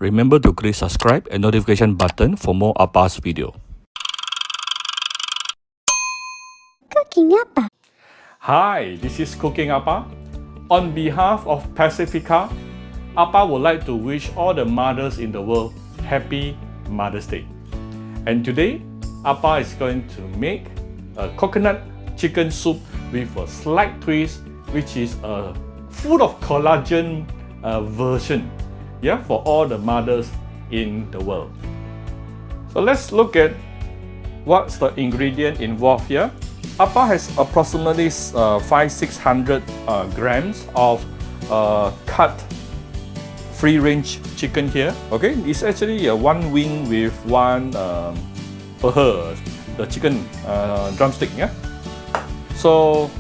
Remember to click subscribe and notification button for more Appa's video. Cooking Appa. Hi, this is Cooking Appa. On behalf of Pacifica, Appa would like to wish all the mothers in the world Happy Mother's Day. And today, Appa is going to make a coconut chicken soup with a slight twist, which is a full of collagen version, for all the mothers in the world. So let's look at what's the ingredient involved here. Appa has approximately 500-600 grams of cut free-range chicken here. Okay, it's actually one wing with one the chicken drumstick. So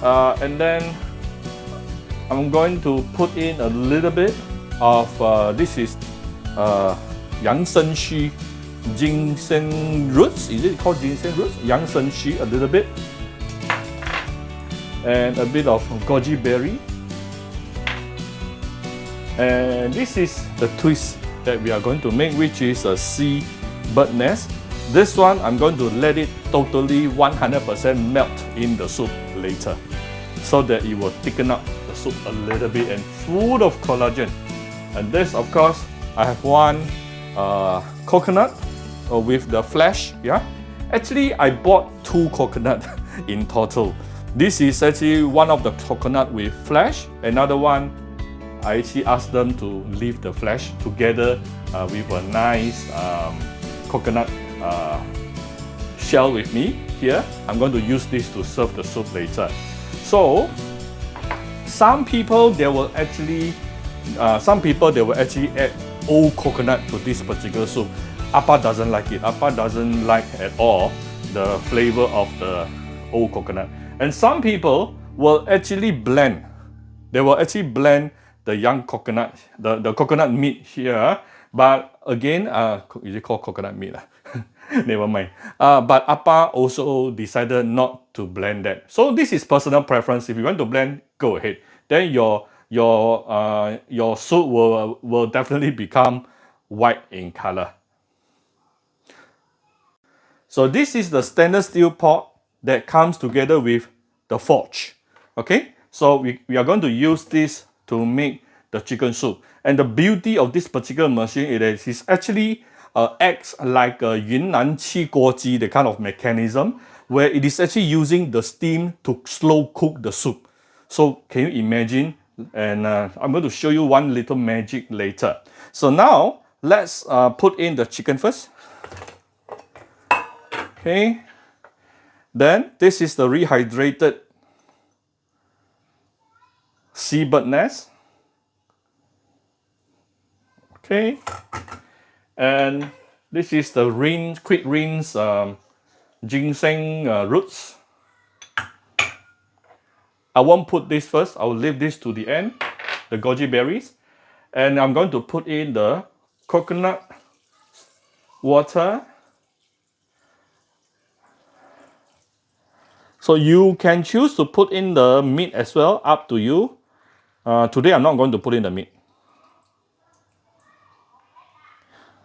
and then I'm going to put in a little bit of this is ginseng roots. Is it called ginseng roots? Ginseng, a little bit, and a bit of goji berry. And this is the twist that we are going to make, which is a sea bird nest. This one I'm going to let it totally 100% melt in the soup later, so that it will thicken up the soup a little bit and full of collagen. And this, of course, I have one coconut with the flesh. Actually, I bought 2 coconut in total. This is actually one of the coconut with flesh. Another one, I actually asked them to leave the flesh together with a nice coconut shell with me here. I'm going to use this to serve the soup later. So some people they will actually add old coconut to this particular soup. Appa doesn't like it. Appa doesn't like at all the flavor of the old coconut. And some people will actually blend. They will actually blend the young coconut, the coconut meat here. But again, is it called coconut meat? Never mind. But Appa also decided not to blend that. So this is personal preference. If you want to blend, go ahead. Then your soup will definitely become white in color. So this is the stainless steel pot that comes together with the Forge. Okay, so we are going to use this to make the chicken soup. And the beauty of this particular machine is actually acts like a Yunnan Qi Goji, the kind of mechanism where it is actually using the steam to slow cook the soup. So can you imagine? And I'm going to show you one little magic later. So now let's put in the chicken first. Okay. Then this is the rehydrated seabird nest. Okay. And this is the quick rinse ginseng roots. I won't put this first. I will leave this to the end, the goji berries. And I'm going to put in the coconut water. So you can choose to put in the meat as well, up to you. Today I'm not going to put in the meat.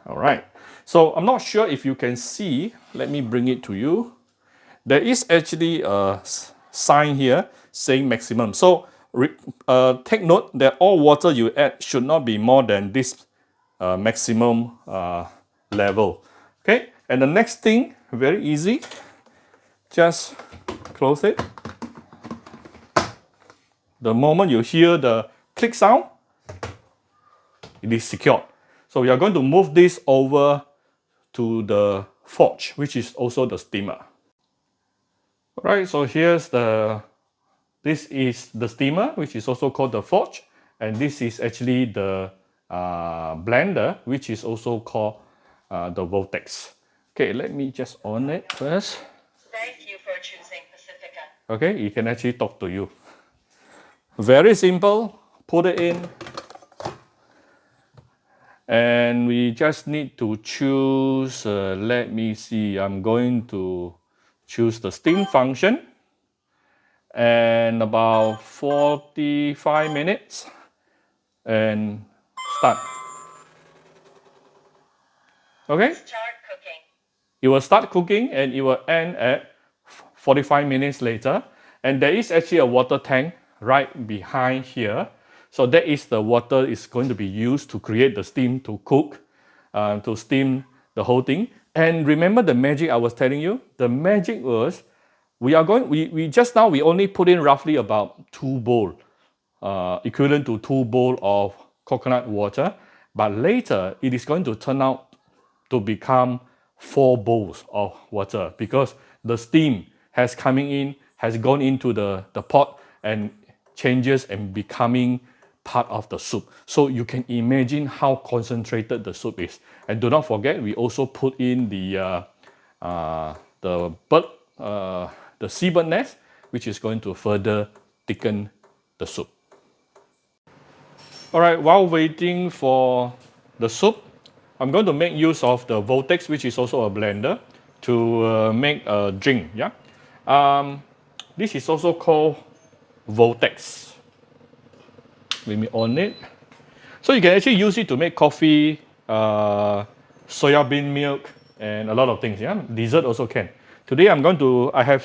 All right. So I'm not sure if you can see. Let me bring it to you. There is actually a sign here saying maximum. So take note that all water you add should not be more than this maximum level. Okay. And the next thing, very easy. Just close it. The moment you hear the click sound, it is secured. So we are going to move this over to the Forge, which is also the steamer. All right, so this is the steamer, which is also called the Forge, and this is actually the blender, which is also called the Vortex. Okay, let me just on it first. Thank you for choosing Pacifica. Okay, it can actually talk to you. Very simple. Put it in. And we just need to choose, let me see, I'm going to choose the steam function. And about 45 minutes. And start. Okay? Start cooking. It will start cooking and it will end at 45 minutes later. And there is actually a water tank right behind here. So that is the water is going to be used to create the steam to cook, to steam the whole thing. And remember the magic I was telling you? The magic was we just now we only put in roughly about 2 bowls, equivalent to 2 bowls of coconut water. But later it is going to turn out to become 4 bowls of water because the steam has gone into the pot and changes and becoming part of the soup. So you can imagine how concentrated the soup is. And do not forget, we also put in the seabird nest, which is going to further thicken the soup. All right, while waiting for the soup, I'm going to make use of the Vortex, which is also a blender, to make a drink. Yeah, this is also called Vortex. Let me on it. So you can actually use it to make coffee, soya bean milk, and a lot of things. Yeah, dessert also can. Today I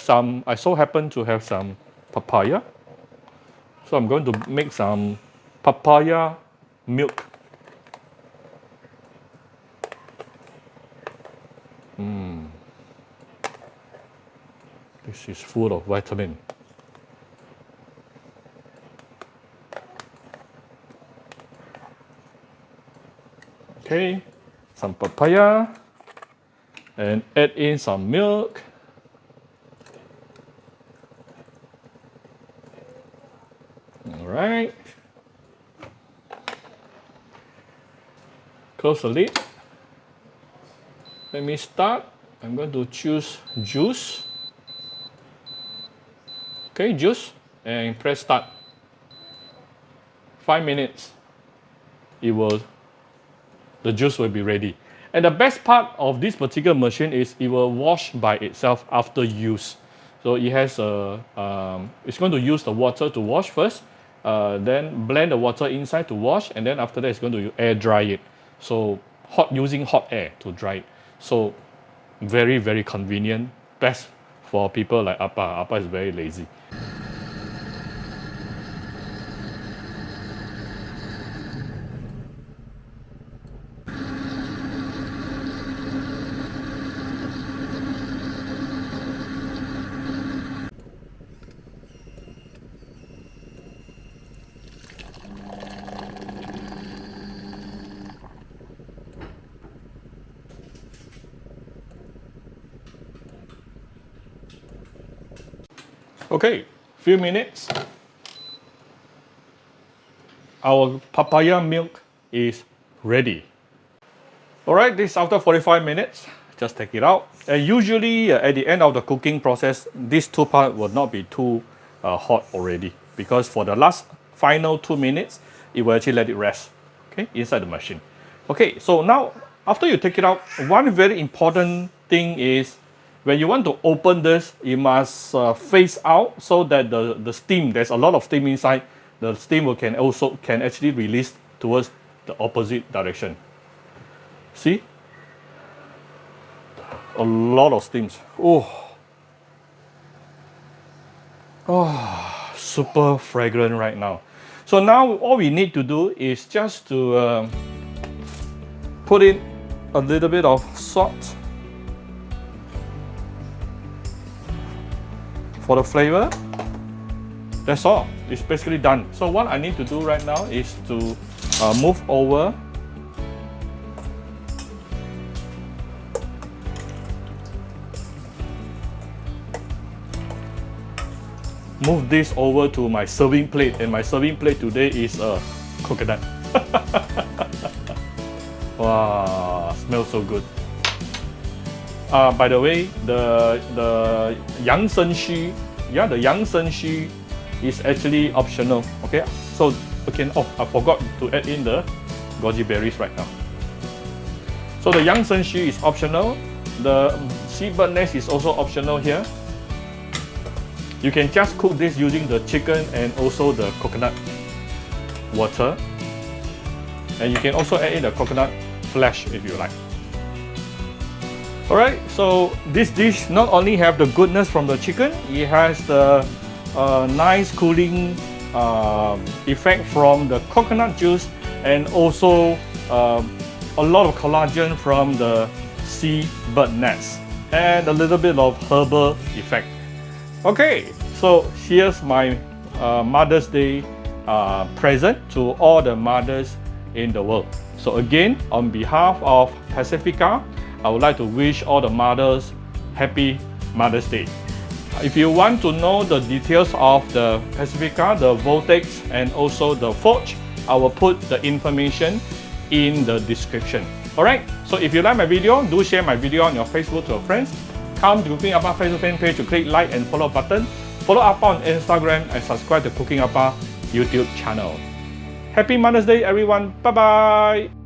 so happen to have some papaya. So I'm going to make some papaya milk. This is full of vitamin. Okay, some papaya and add in some milk. All right. Close the lid. Let me start. I'm going to choose juice. Okay, juice, and press start. 5 minutes. The juice will be ready. And the best part of this particular machine is it will wash by itself after use. So it has it's going to use the water to wash first, then blend the water inside to wash, and then after that it's going to air dry it. So using hot air to dry it. So very, very convenient. Best for people like Appa. Appa is very lazy. Okay, few minutes. Our papaya milk is ready. All right, this is after 45 minutes. Just take it out. And usually at the end of the cooking process, these two parts will not be too hot already because for the last final 2 minutes, it will actually let it rest, okay, inside the machine. Okay, so now after you take it out, one very important thing is when you want to open this, you must face out so that the steam, there's a lot of steam inside, the steam can actually release towards the opposite direction. See? A lot of steams. Oh, super fragrant right now. So now all we need to do is just to put in a little bit of salt for the flavor. That's all. It's basically done. So what I need to do right now is to move over this over to my serving plate, and my serving plate today is a coconut. Wow, smells so good. By the way, the yang shen xu, yeah, the yang shen xu is actually optional. Okay, so I forgot to add in the goji berries right now. So the yang shen xu is optional. The seabird nest is also optional here. You can just cook this using the chicken and also the coconut water. And you can also add in the coconut flesh if you like. Alright, so this dish not only have the goodness from the chicken, it has the nice cooling effect from the coconut juice, and also a lot of collagen from the sea bird nest, and a little bit of herbal effect. Okay, so here's my Mother's Day present to all the mothers in the world. So again, on behalf of Pacifica, I would like to wish all the mothers happy Mother's Day. If you want to know the details of the Pacifica, the Vortex, and also the Forge, I will put the information in the description. Alright, so if you like my video, do share my video on your Facebook to your friends. Come to Cooking Appa Facebook fan page to click like and follow button. Follow Appa on Instagram and subscribe to Cooking Appa YouTube channel. Happy Mother's Day everyone, bye bye!